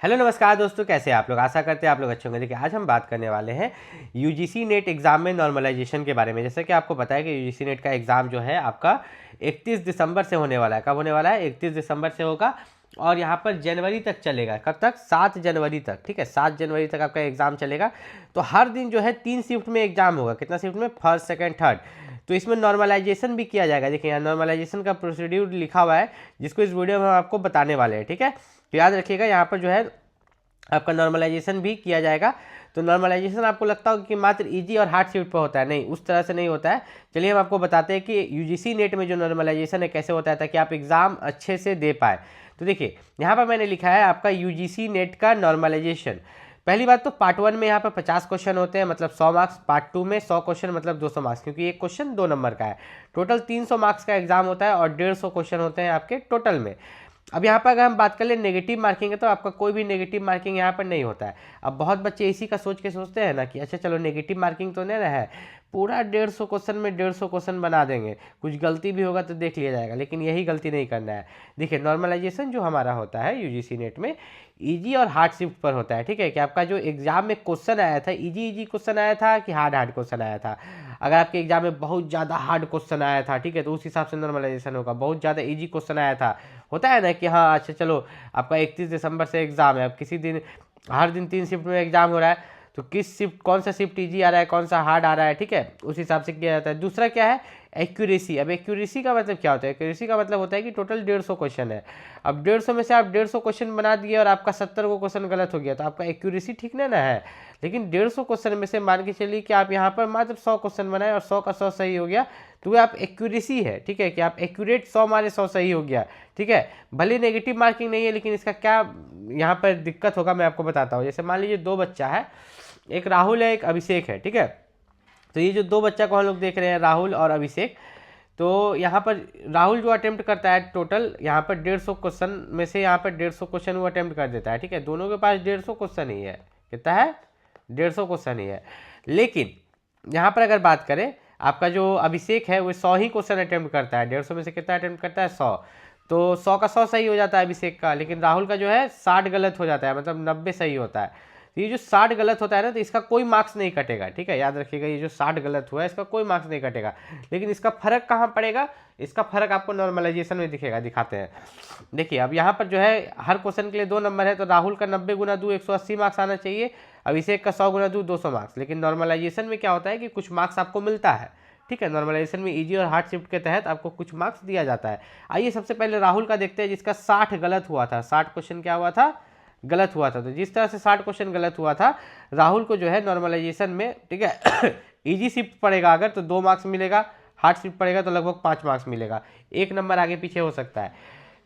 Hello नमस्कार दोस्तों, कैसे हैं आप लोग। आशा करते हैं आप लोग अच्छे होंगे। देखिए आज हम बात करने वाले हैं यूजीसी नेट एग्ज़ाम में नॉर्मलाइजेशन के बारे में। जैसे कि आपको पता है कि यूजीसी नेट का एग्ज़ाम जो है आपका 31 दिसंबर से होने वाला है। कब होने वाला है? 31 दिसंबर से होगा और यहाँ पर जनवरी तक चलेगा। कब तक? 7 जनवरी तक। ठीक है, 7 जनवरी तक आपका एग्ज़ाम चलेगा। तो हर दिन जो है 3 शिफ्ट में एग्ज़ाम होगा। कितना शिफ्ट में? First, second, third. तो इसमें नॉर्मलाइजेशन भी किया जाएगा। देखिए यहाँ नॉर्मलाइजेशन का प्रोसीड्यूर लिखा हुआ है, जिसको इस वीडियो में हम आपको बताने वाले हैं। ठीक है, तो याद रखिएगा यहाँ पर जो है आपका नॉर्मलाइजेशन भी किया जाएगा। तो नॉर्मलाइजेशन आपको लगता होगा कि मात्र इजी और हार्ड शिफ्ट पर होता है, नहीं, उस तरह से नहीं होता है। चलिए हम आपको बताते हैं कि यूजीसी नेट में जो नॉर्मलाइजेशन है कैसे होता है, ताकि आप एग्ज़ाम अच्छे से दे पाए। तो देखिए यहाँ पर मैंने लिखा है आपका यूजीसी नेट का नॉर्मलाइजेशन। पहली बात तो पार्ट 1 में यहाँ पर 50 क्वेश्चन होते हैं, मतलब 100 मार्क्स। पार्ट 2 में 100 क्वेश्चन मतलब 200 मार्क्स, क्योंकि एक क्वेश्चन 2 नंबर का है। टोटल 300 मार्क्स का एग्जाम होता है और 150 क्वेश्चन होते हैं आपके टोटल में। अब यहाँ पर अगर हम बात कर ले नेगेटिव मार्किंग है, तो आपका कोई भी नेगेटिव मार्किंग यहाँ पर नहीं होता है। अब बहुत बच्चे इसी का सोच के सोचते हैं ना कि अच्छा चलो नेगेटिव मार्किंग तो नहीं ना है, पूरा 150 क्वेश्चन में 150 क्वेश्चन बना देंगे, कुछ गलती भी होगा तो देख लिया जाएगा। लेकिन यही गलती नहीं करना है। देखिए नॉर्मलाइजेशन जो हमारा होता है यूजीसी नेट में इजी और हार्ड शिफ्ट पर होता है। ठीक है, कि आपका जो एग्जाम में क्वेश्चन आया था इजी क्वेश्चन आया था कि हार्ड क्वेश्चन आया था। अगर आपके एग्जाम में बहुत ज़्यादा हार्ड क्वेश्चन आया था, ठीक है, तो उस हिसाब से नॉर्मलाइजेशन होगा। बहुत ज़्यादा इजी क्वेश्चन आया था, होता है ना कि हाँ अच्छा चलो आपका 31 दिसंबर से एग्ज़ाम है, अब किसी दिन हर दिन 3 शिफ्ट में एग्ज़ाम हो रहा है, तो किस शिफ्ट कौन सा शिफ्ट इजी आ रहा है कौन सा हार्ड आ रहा है, ठीक है, उस हिसाब से किया जाता है। दूसरा क्या है? एक्यूरेसी। अब एक्यूरेसी का मतलब क्या होता है? एक्यूरेसी का मतलब होता है कि टोटल 150 क्वेश्चन है। अब 150 में से आप 150 क्वेश्चन बना दिए और आपका 70 को क्वेश्चन गलत हो गया, तो आपका एक्यूरेसी ठीक नहीं ना है। लेकिन 150 क्वेश्चन में से मान के चलिए कि आप यहाँ पर मात्र 100 क्वेश्चन बनाए और 100 का 100 सही हो गया, तो वो आप एक्यूरेसी है। ठीक है, कि आप एक्यूरेट 100 मारे 100 सही हो गया। ठीक है, भले नेगेटिव मार्किंग नहीं है, लेकिन इसका क्या यहाँ पर दिक्कत होगा मैं आपको बताता हूँ। जैसे मान लीजिए 2 बच्चा है, एक राहुल है एक अभिषेक है। ठीक है, तो ये जो 2 बच्चा को हम लोग देख रहे हैं, राहुल और अभिषेक, तो यहाँ पर राहुल जो अटेम्प्ट करता है टोटल यहाँ पर 150 क्वेश्चन में से यहाँ पर 150 क्वेश्चन वो अटेम्प्ट कर देता है। ठीक है, दोनों के पास 150 क्वेश्चन ही है। कितना है? 150 क्वेश्चन ही है। लेकिन यहाँ पर अगर बात करें, आपका जो अभिषेक है वो 100 ही क्वेश्चन अटेम्प्ट करता है। 150 में से कितना अटेम्प्ट करता है? 100। तो 100 का 100 सही हो जाता है अभिषेक का, लेकिन राहुल का जो है 60 गलत हो जाता है, मतलब 90 सही होता है। तो ये जो 60 गलत होता है ना, तो इसका कोई मार्क्स नहीं कटेगा। ठीक है, याद रखिएगा, ये जो 60 गलत हुआ है इसका कोई मार्क्स नहीं कटेगा। लेकिन इसका फर्क कहाँ पड़ेगा? इसका फर्क आपको नॉर्मलाइजेशन में दिखेगा। दिखाते हैं, देखिए अब यहाँ पर जो है हर क्वेश्चन के लिए 2 नंबर है, तो राहुल का 90 गुना 2 180 मार्क्स आना चाहिए, अभिषेक का 100 गुना 2 200 मार्क्स। लेकिन नॉर्मलाइजेशन में क्या होता है कि कुछ मार्क्स आपको मिलता है। ठीक है, नॉर्मलाइजेशन में इजी और हार्ड शिफ्ट के तहत आपको कुछ मार्क्स दिया जाता है। आइए सबसे पहले राहुल का देखते हैं, जिसका 60 गलत हुआ था। 60 क्वेश्चन क्या हुआ था? गलत हुआ था। तो जिस तरह से 60 क्वेश्चन गलत हुआ था, राहुल को जो है नॉर्मलाइजेशन में, ठीक है, इजी शिफ्ट पड़ेगा अगर तो 2 मार्क्स मिलेगा, हार्ड शिफ्ट पड़ेगा तो लगभग 5 मार्क्स मिलेगा, 1 नंबर आगे पीछे हो सकता है।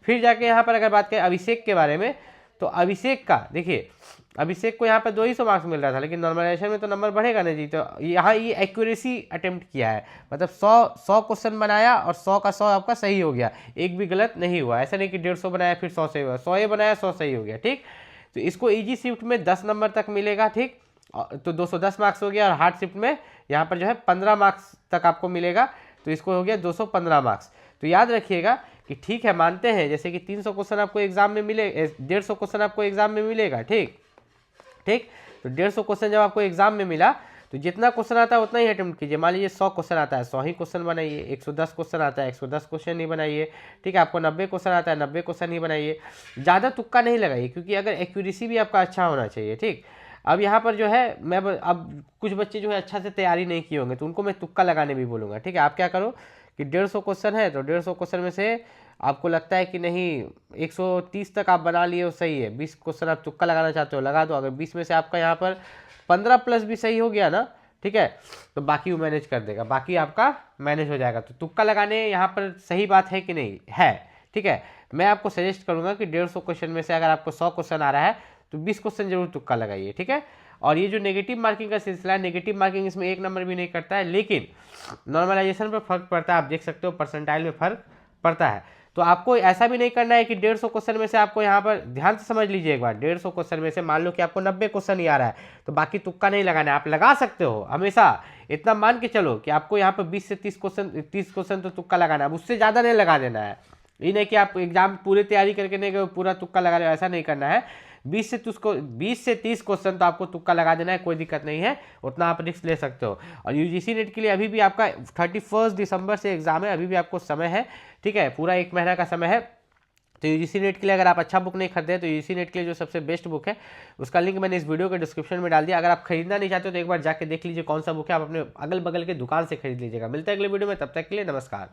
फिर जाके यहाँ पर अगर बात करें अभिषेक के बारे में, तो अभिषेक का देखिए, अभिषेक को यहाँ पर 200 मार्क्स मिल रहा था, लेकिन नॉर्मलाइजेशन में तो नंबर बढ़ेगा नहीं जी। तो यहाँ ये एक्यूरेसी अटेम्प्ट किया है, मतलब 100 क्वेश्चन बनाया और 100 का 100 आपका सही हो गया, एक भी गलत नहीं हुआ। ऐसा नहीं कि 150 बनाया फिर 100 सही हुआ, 100 ये बनाया 100 सही हो गया। ठीक, तो इसको इजी शिफ्ट में 10 नंबर तक मिलेगा। ठीक, तो 210 मार्क्स हो गया, और हार्ड शिफ्ट में यहाँ पर जो है 15 मार्क्स तक आपको मिलेगा, तो इसको हो गया 215 मार्क्स। तो याद रखिएगा कि ठीक है, मानते हैं जैसे कि 300 क्वेश्चन आपको एग्जाम में मिले, 150 क्वेश्चन आपको एग्जाम में मिलेगा। ठीक ठीक, तो 150 क्वेश्चन जब आपको एग्जाम में मिला, तो जितना क्वेश्चन आता है उतना ही अटेम्प्ट कीजिए। मान लीजिए 100 क्वेश्चन आता है, 100 ही क्वेश्चन बनाइए। 110 क्वेश्चन आता है, 110 क्वेश्चन ही बनाइए। ठीक है, आपको 90 क्वेश्चन आता है, 90 क्वेश्चन ही बनाइए। ज़्यादा तुक्का नहीं लगाइए, क्योंकि अगर एक्यूरेसी भी आपका अच्छा होना चाहिए। ठीक, अब यहाँ पर जो है मैं अब कुछ बच्चे जो है अच्छा से तैयारी नहीं किए होंगे, तो उनको मैं तुक्का लगाने भी बोलूँगा। ठीक है, आप क्या करो कि 150 क्वेश्चन है, तो 150 क्वेश्चन में से आपको लगता है कि नहीं 130 तक आप बना लिए हो, सही है, 20 क्वेश्चन आप तुक्का लगाना चाहते हो, लगा दो। अगर 20 में से आपका यहाँ पर 15 प्लस भी सही हो गया ना, ठीक है, तो बाकी वो मैनेज कर देगा, बाकी आपका मैनेज हो जाएगा। तो तुक्का लगाने यहाँ पर सही बात है कि नहीं है? ठीक है, मैं आपको सजेस्ट करूँगा कि 150 क्वेश्चन में से अगर आपको 100 क्वेश्चन आ रहा है, तो 20 क्वेश्चन जरूर तुक्का लगाइए। ठीक है, और ये जो नेगेटिव मार्किंग का सिलसिला है, नेगेटिव मार्किंग इसमें 1 नंबर भी नहीं करता है, लेकिन नॉर्मलाइजेशन पर फर्क पड़ता है। आप देख सकते हो परसेंटाइल में फर्क पड़ता है। तो आपको ऐसा भी नहीं करना है कि 150 क्वेश्चन में से आपको यहाँ पर, ध्यान से समझ लीजिए एक बार, 150 क्वेश्चन में से मान लो कि आपको 90 क्वेश्चन ही आ रहा है, तो बाकी तुक्का नहीं लगाना है। आप लगा सकते हो हमेशा, इतना मान के चलो कि आपको यहाँ पर 20 से 30 क्वेश्चन तो तुक्का लगाना है, उससे ज़्यादा नहीं लगा देना है। ये नहीं कि आप एग्जाम पूरी तैयारी करके नहीं पूरा तुक्का लगा रहे हो, ऐसा नहीं करना है। 20 से 30 क्वेश्चन तो आपको तुक्का लगा देना है, कोई दिक्कत नहीं है, उतना आप रिस्क ले सकते हो। और यूजीसी नेट के लिए अभी भी आपका 31 दिसंबर से एग्जाम है, अभी भी आपको समय है, ठीक है, पूरा 1 महीना का समय है। तो यूजीसी नेट के लिए अगर आप अच्छा बुक नहीं खरीदे तो यूजीसी नेट के लिए जो सबसे बेस्ट बुक है उसका लिंक मैंने इस वीडियो के डिस्क्रिप्शन में डाल दिया। अगर आप खरीदना नहीं चाहते तो एक बार जाके देख लीजिए कौन सा बुक है, आप अपने अगल बगल के दुकान से खरीद लीजिएगा। मिलते हैं अगले वीडियो में, तब तक के लिए नमस्कार।